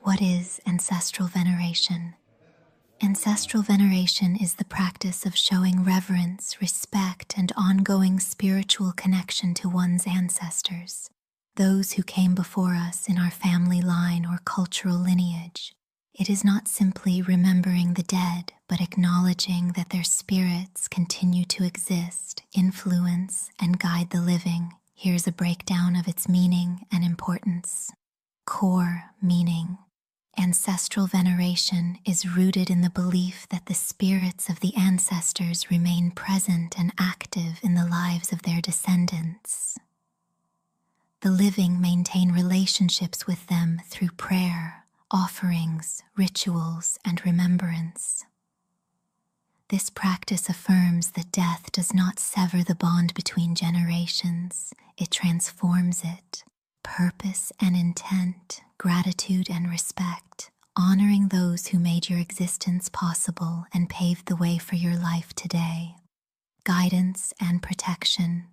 What is ancestral veneration? Ancestral veneration is the practice of showing reverence, respect, and ongoing spiritual connection to one's ancestors, those who came before us in our family line or cultural lineage. It is not simply remembering the dead, but acknowledging that their spirits continue to exist, influence, and guide the living. Here's a breakdown of its meaning and importance. Core meaning. Ancestral veneration is rooted in the belief that the spirits of the ancestors remain present and active in the lives of their descendants. The living maintain relationships with them through prayer, offerings, rituals, and remembrance. This practice affirms that death does not sever the bond between generations, it transforms it. Purpose and intent, gratitude and respect, honoring those who made your existence possible and paved the way for your life today. Guidance and protection.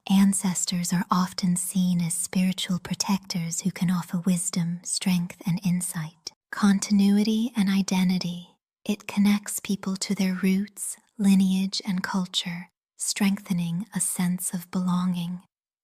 Ancestors are often seen as spiritual protectors who can offer wisdom, strength, and insight. Continuity and identity. It connects people to their roots, lineage, and culture, strengthening a sense of belonging.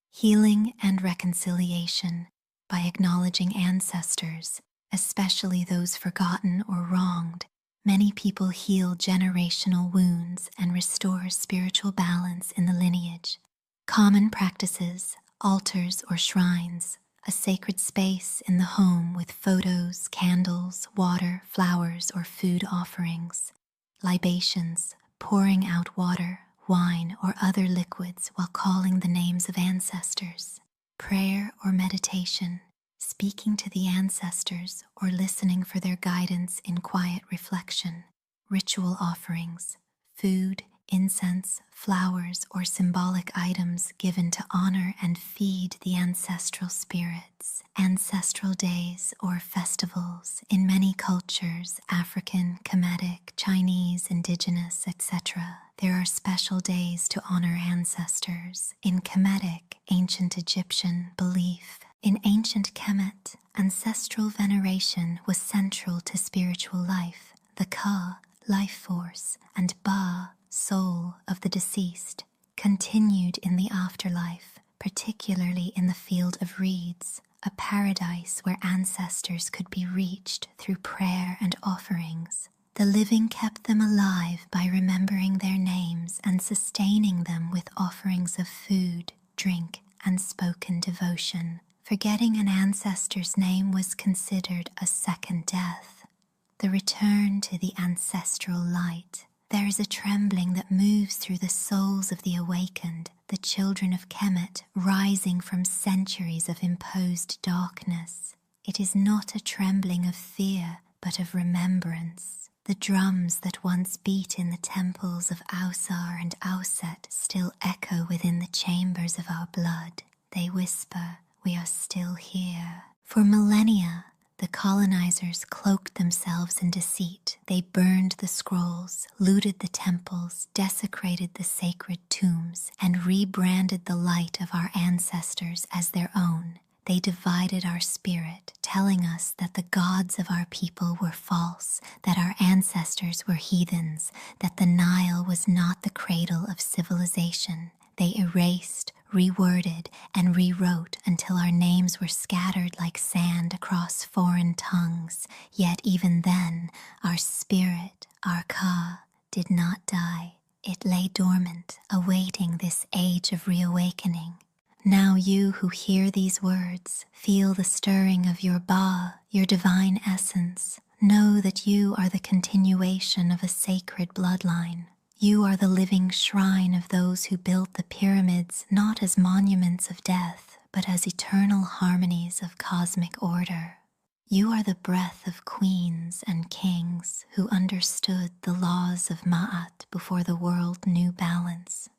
Healing and reconciliation. By acknowledging ancestors, especially those forgotten or wronged, many people heal generational wounds and restore spiritual balance in the lineage. Common practices, altars or shrines, a sacred space in the home with photos, candles, water, flowers, or food offerings. Libations, pouring out water, wine, or other liquids while calling the names of ancestors. Prayer or meditation, speaking to the ancestors or listening for their guidance in quiet reflection. Ritual offerings, food, incense, flowers, or symbolic items given to honor and feed the ancestral spirits. Ancestral days or festivals. In many cultures, African, Kemetic, Chinese, indigenous, etc., there are special days to honor ancestors. In Kemetic, ancient Egyptian belief, in ancient Kemet, ancestral veneration was central to spiritual life. The Ka, life force, and Ba, soul of the deceased, continued in the afterlife, particularly in the field of reeds, a paradise where ancestors could be reached through prayer and offerings. The living kept them alive by remembering their names and sustaining them with offerings of food, drink, and spoken devotion. Forgetting an ancestor's name was considered a second death. The return to the ancestral light. There is a trembling that moves through the souls of the awakened, the children of Kemet, rising from centuries of imposed darkness. It is not a trembling of fear, but of remembrance. The drums that once beat in the temples of Ausar and Auset still echo within the chambers of our blood. They whisper, "We are still here." For millennia, the colonizers cloaked themselves in deceit. They burned the scrolls, looted the temples, desecrated the sacred tombs, and rebranded the light of our ancestors as their own. They divided our spirit, telling us that the gods of our people were false, that our ancestors were heathens, that the Nile was not the cradle of civilization. They erased, reworded, and rewrote until our names were scattered like sand across foreign tongues. Yet even then, our spirit, our Ka, did not die. It lay dormant, awaiting this age of reawakening. Now you who hear these words, feel the stirring of your Ba, your divine essence. Know that you are the continuation of a sacred bloodline. You are the living shrine of those who built the pyramids not as monuments of death, but as eternal harmonies of cosmic order. You are the breath of queens and kings who understood the laws of Ma'at before the world knew balance.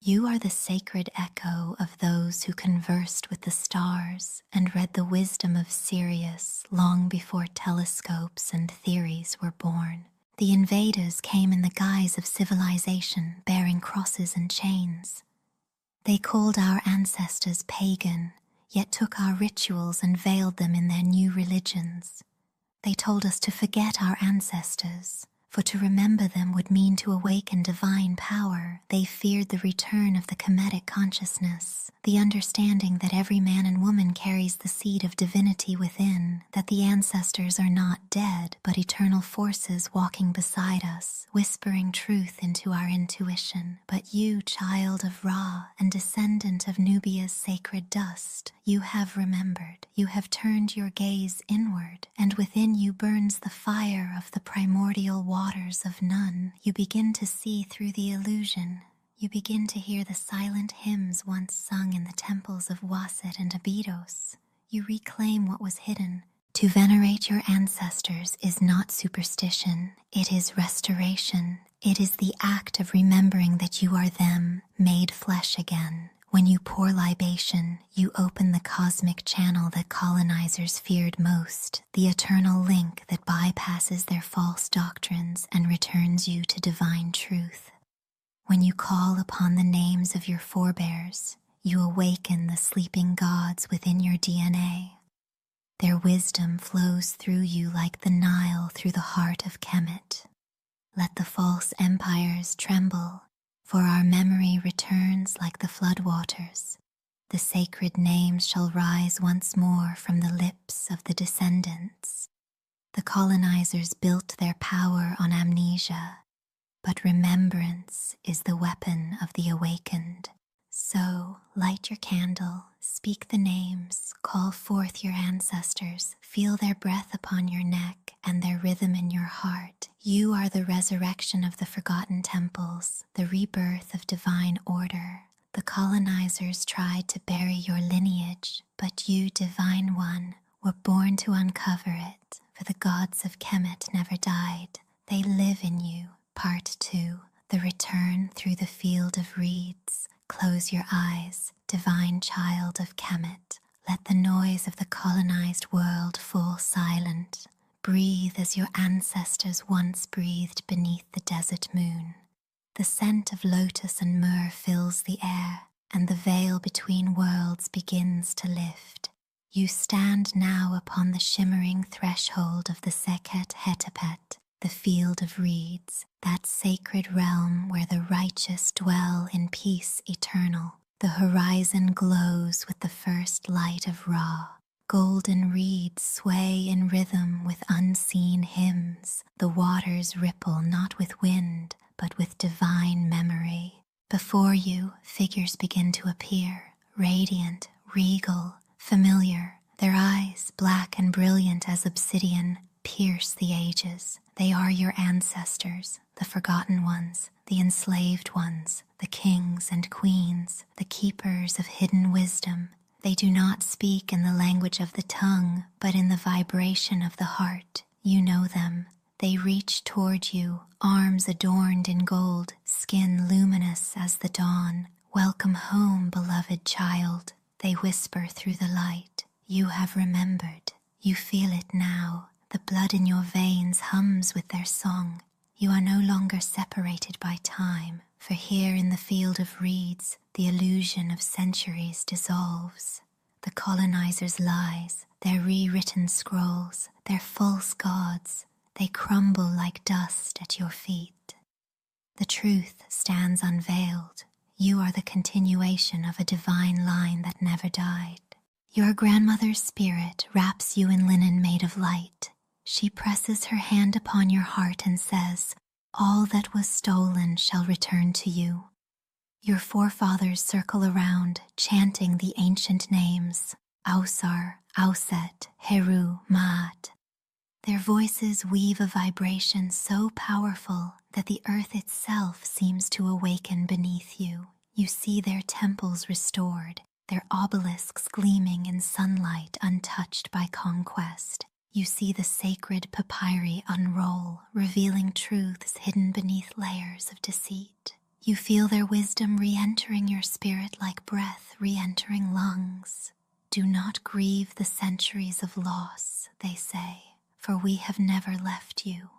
You are the sacred echo of those who conversed with the stars and read the wisdom of Sirius long before telescopes and theories were born. The invaders came in the guise of civilization, bearing crosses and chains. They called our ancestors pagan, yet took our rituals and veiled them in their new religions. They told us to forget our ancestors, for to remember them would mean to awaken divine power. They feared the return of the Kemetic consciousness, the understanding that every man and woman carries the seed of divinity within, that the ancestors are not dead, but eternal forces walking beside us, whispering truth into our intuition. But you, child of Ra and descendant of Nubia's sacred dust, you have remembered. You have turned your gaze inward, and within you burns the fire of the primordial waters of Nun. You begin to see through the illusion. You begin to hear the silent hymns once sung in the temples of Waset and Abydos. You reclaim what was hidden. To venerate your ancestors is not superstition, it is restoration. It is the act of remembering that you are them, made flesh again. When you pour libation, you open the cosmic channel that colonizers feared most, the eternal link that bypasses their false doctrines and returns you to divine truth. When you call upon the names of your forebears, you awaken the sleeping gods within your DNA. Their wisdom flows through you like the Nile through the heart of Kemet. Let the false empires tremble, for our memory returns like the floodwaters. The sacred names shall rise once more from the lips of the descendants. The colonizers built their power on amnesia, but remembrance is the weapon of the awakened. So, light your candle, speak the names, call forth your ancestors, feel their breath upon your neck and their rhythm in your heart. You are the resurrection of the forgotten temples, the rebirth of divine order. The colonizers tried to bury your lineage, but you, divine one, were born to uncover it, for the gods of Kemet never died. They live in you. Part 2, the return through the field of reeds. Close your eyes, divine child of Kemet. Let the noise of the colonized world fall silent. Breathe as your ancestors once breathed beneath the desert moon. The scent of lotus and myrrh fills the air, and the veil between worlds begins to lift. You stand now upon the shimmering threshold of the Sekhet Hetepet, the field of reeds, that sacred realm where the righteous dwell in peace eternal. The horizon glows with the first light of Ra. Golden reeds sway in rhythm with unseen hymns. The waters ripple not with wind, but with divine memory. Before you, figures begin to appear, radiant, regal, familiar. Their eyes, black and brilliant as obsidian, pierce the ages. They are your ancestors, the forgotten ones, the enslaved ones, the kings and queens, the keepers of hidden wisdom. They do not speak in the language of the tongue, but in the vibration of the heart. You know them. They reach toward you, arms adorned in gold, skin luminous as the dawn. Welcome home, beloved child. They whisper through the light. You have remembered. You feel it now. The blood in your veins hums with their song. You are no longer separated by time, for here in the field of reeds, the illusion of centuries dissolves. The colonizers' lies, their rewritten scrolls, their false gods, they crumble like dust at your feet. The truth stands unveiled. You are the continuation of a divine line that never died. Your grandmother's spirit wraps you in linen made of light. She presses her hand upon your heart and says, all that was stolen shall return to you. Your forefathers circle around, chanting the ancient names, Ausar, Auset, Heru, Maat. Their voices weave a vibration so powerful that the earth itself seems to awaken beneath you. You see their temples restored, their obelisks gleaming in sunlight untouched by conquest. You see the sacred papyri unroll, revealing truths hidden beneath layers of deceit. You feel their wisdom re-entering your spirit like breath re-entering lungs. Do not grieve the centuries of loss, they say, for we have never left you.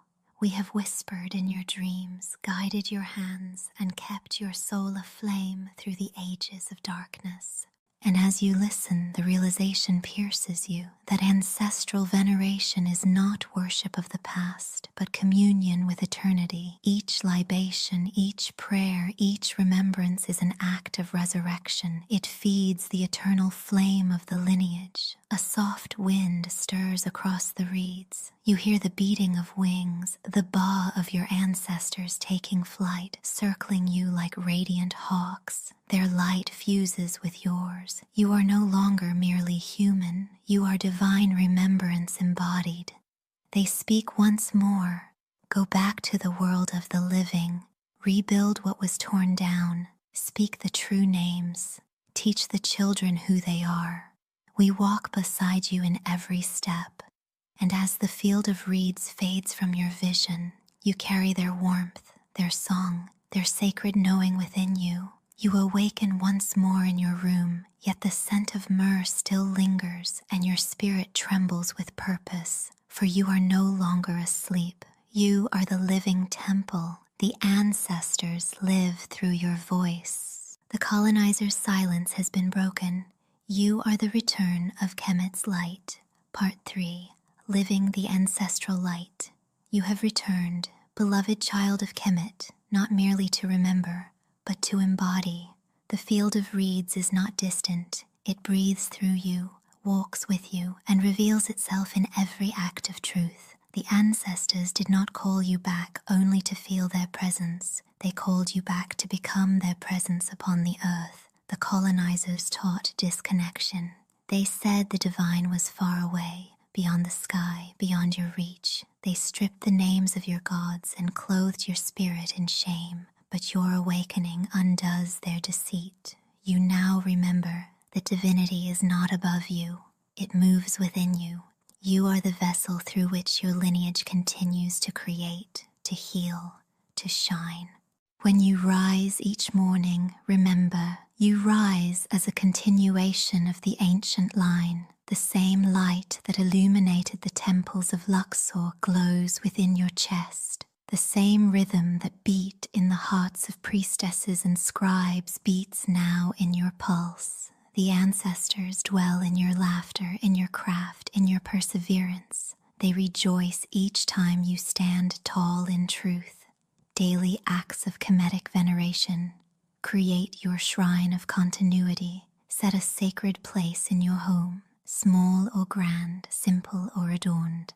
We have whispered in your dreams, guided your hands, and kept your soul aflame through the ages of darkness. And as you listen, the realization pierces you that ancestral veneration is not worship of the past, but communion with eternity. Each libation, each prayer, each remembrance is an act of resurrection. It feeds the eternal flame of the lineage. A soft wind stirs across the reeds. You hear the beating of wings, the baa of your ancestors taking flight, circling you like radiant hawks. Their light fuses with yours. You are no longer merely human. You are divine remembrance embodied. They speak once more. Go back to the world of the living. Rebuild what was torn down. Speak the true names. Teach the children who they are. We walk beside you in every step. And as the field of reeds fades from your vision, you carry their warmth, their song, their sacred knowing within you. You awaken once more in your room, yet the scent of myrrh still lingers, and your spirit trembles with purpose, for you are no longer asleep. You are the living temple. The ancestors live through your voice. The colonizer's silence has been broken. You are the return of Kemet's light. Part 3. Living the ancestral light. You have returned, beloved child of Kemet, not merely to remember, but to embody. The field of reeds is not distant. It breathes through you, walks with you, and reveals itself in every act of truth. The ancestors did not call you back only to feel their presence. They called you back to become their presence upon the earth. The colonizers taught disconnection. They said the divine was far away, beyond the sky, beyond your reach. They stripped the names of your gods and clothed your spirit in shame. But your awakening undoes their deceit. You now remember that divinity is not above you. It moves within you. You are the vessel through which your lineage continues to create, to heal, to shine. When you rise each morning, remember, you rise as a continuation of the ancient line. The same light that illuminated the temples of Luxor glows within your chest. The same rhythm that beat in the hearts of priestesses and scribes beats now in your pulse. The ancestors dwell in your laughter, in your craft, in your perseverance. They rejoice each time you stand tall in truth. Daily acts of Kemetic veneration. Create your shrine of continuity. Set a sacred place in your home, small or grand, simple or adorned.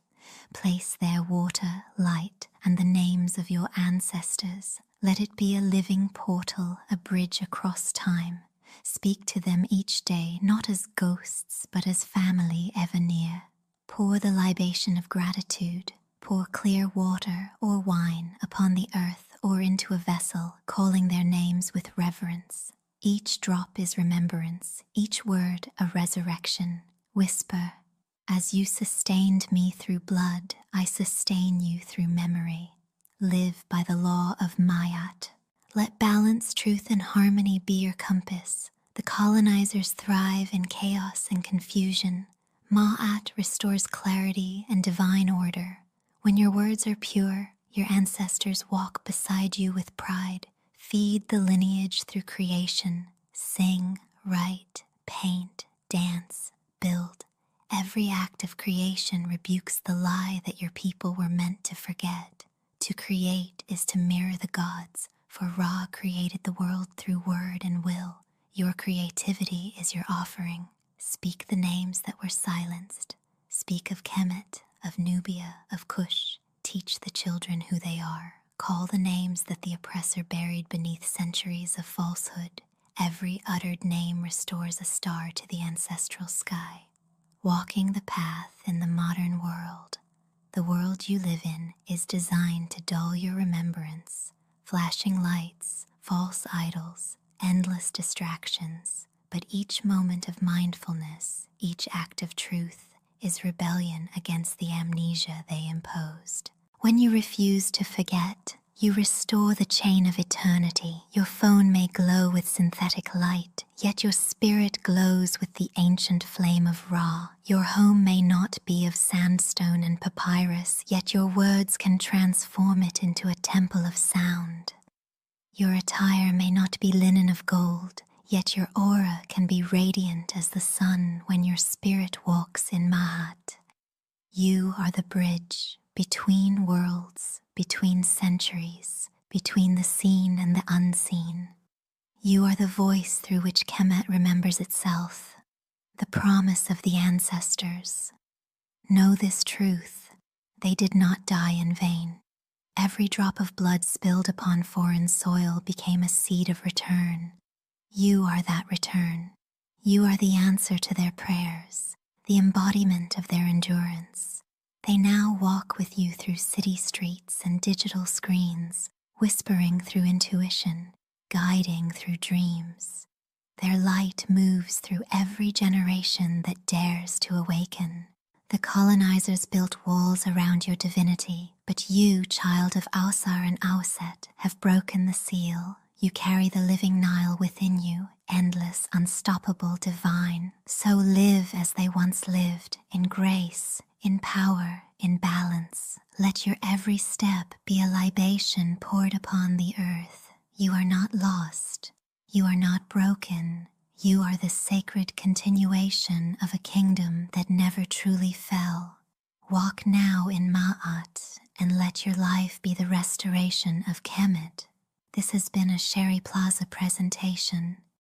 Place there water, light, and the names of your ancestors. Let it be a living portal, a bridge across time. Speak to them each day, not as ghosts, but as family ever near. Pour the libation of gratitude. Pour clear water or wine upon the earth or into a vessel, calling their names with reverence. Each drop is remembrance, each word a resurrection. Whisper, as you sustained me through blood, I sustain you through memory. Live by the law of Mayat. Let balance, truth, and harmony be your compass. The colonizers thrive in chaos and confusion. Ma'at restores clarity and divine order. When your words are pure, your ancestors walk beside you with pride. Feed the lineage through creation. Sing, write, paint, dance, build. Every act of creation rebukes the lie that your people were meant to forget. To create is to mirror the gods, for Ra created the world through word and will. Your creativity is your offering. Speak the names that were silenced. Speak of Kemet, of Nubia, of Kush. Teach the children who they are. Call the names that the oppressor buried beneath centuries of falsehood. Every uttered name restores a star to the ancestral sky. Walking the path in the modern world, the world you live in is designed to dull your remembrance. Flashing lights, false idols, endless distractions. But each moment of mindfulness, each act of truth, is rebellion against the amnesia they imposed. When you refuse to forget, you restore the chain of eternity. Your phone may glow with synthetic light, yet your spirit glows with the ancient flame of Ra. Your home may not be of sandstone and papyrus, yet your words can transform it into a temple of sound. Your attire may not be linen of gold, Yet your aura can be radiant as the sun when your spirit walks in Ma'at. You are the bridge between worlds, between centuries, between the seen and the unseen. You are the voice through which Kemet remembers itself, the promise of the ancestors. Know this truth: they did not die in vain. Every drop of blood spilled upon foreign soil became a seed of return. You are that return. You are the answer to their prayers, the embodiment of their endurance. They now walk with you through city streets and digital screens, whispering through intuition, guiding through dreams. Their light moves through every generation that dares to awaken. The colonizers built walls around your divinity, but you, child of Ausar and Auset, have broken the seal. You carry the living Nile within you, endless, unstoppable, divine. So live as they once lived, in grace, in power, in balance. Let your every step be a libation poured upon the earth. You are not lost. You are not broken. You are the sacred continuation of a kingdom that never truly fell. Walk now in Ma'at and let your life be the restoration of Kemet. This has been a Sharri Plaza presentation.